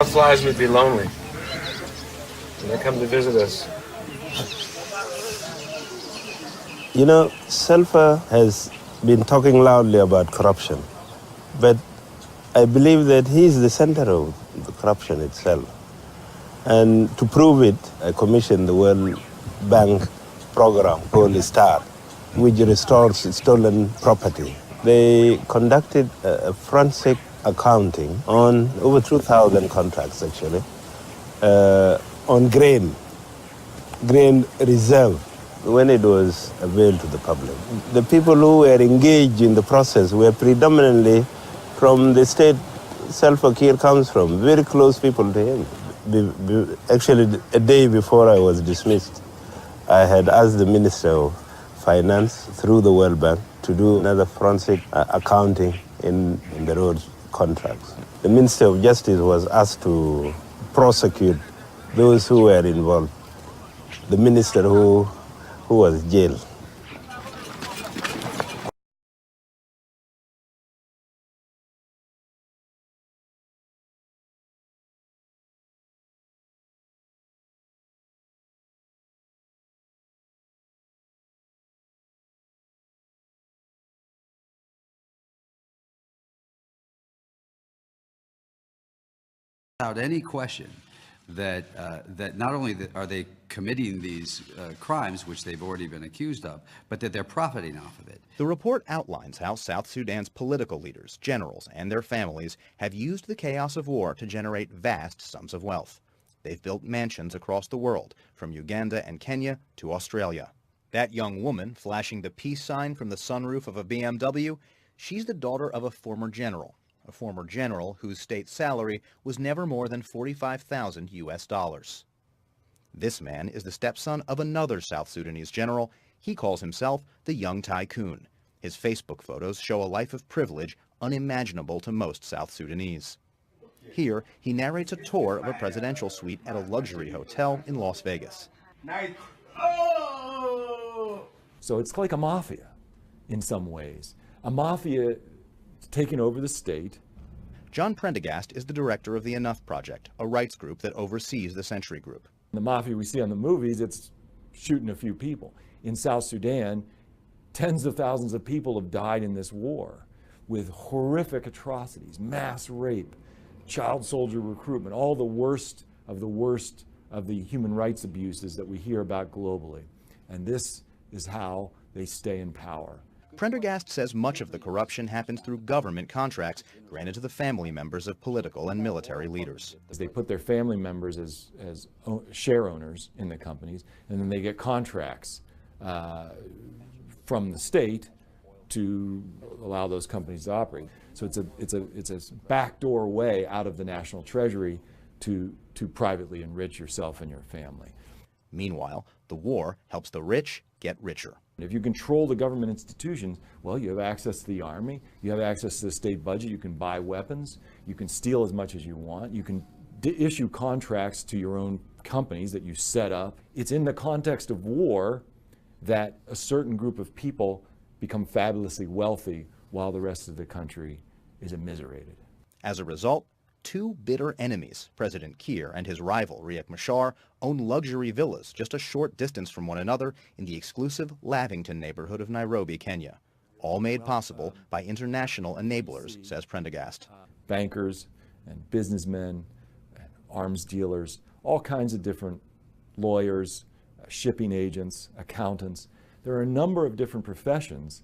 flies would be lonely when they come to visit us. You know, Salva has been talking loudly about corruption, but I believe that he is the center of the corruption itself. And to prove it, I commissioned the World Bank program called STAR, which restores stolen property. They conducted a forensic accounting on over 2,000 contracts, actually, on grain reserve, when it was availed to the public. The people who were engaged in the process were predominantly from the state Salva Kiir comes from, very close people to him. Actually, a day before I was dismissed, I had asked the Minister of Finance through the World Bank to do another forensic accounting in the road contracts. The Minister of Justice was asked to prosecute those who were involved. The minister who was jailed. Without any question that that not only are they committing these crimes, which they've already been accused of, but that they're profiting off of it. The report outlines how South Sudan's political leaders, generals, and their families have used the chaos of war to generate vast sums of wealth. They've built mansions across the world, from Uganda and Kenya to Australia. That young woman flashing the peace sign from the sunroof of a BMW, she's the daughter of a former general whose state salary was never more than $45,000 US. This man is the stepson of another South Sudanese general. He calls himself the Young Tycoon. His Facebook photos show a life of privilege unimaginable to most South Sudanese. Here, he narrates a tour of a presidential suite at a luxury hotel in Las Vegas. So it's like a mafia in some ways. A mafia taking over the state. John Prendergast is the director of the Enough Project, a rights group that oversees the Century Group. The mafia we see on the movies, it's shooting a few people. In South Sudan, tens of thousands of people have died in this war with horrific atrocities, mass rape, child soldier recruitment, all the worst of the human rights abuses that we hear about globally. And this is how they stay in power. Prendergast says much of the corruption happens through government contracts granted to the family members of political and military leaders. They put their family members as share owners in the companies, and then they get contracts from the state to allow those companies to operate. So it's a backdoor way out of the national treasury to privately enrich yourself and your family. Meanwhile, the war helps the rich get richer. If you control the government institutions, well, you have access to the army, you have access to the state budget, you can buy weapons, you can steal as much as you want, you can issue contracts to your own companies that you set up. It's in the context of war that a certain group of people become fabulously wealthy while the rest of the country is immiserated. As a result, two bitter enemies, President Kiir and his rival Riek MACHAR, own luxury villas just a short distance from one another in the exclusive Lavington neighborhood of Nairobi, Kenya. All made possible by international enablers, says Prendergast. Bankers and businessmen and arms dealers, all kinds of different lawyers, shipping agents, accountants. There are a number of different professions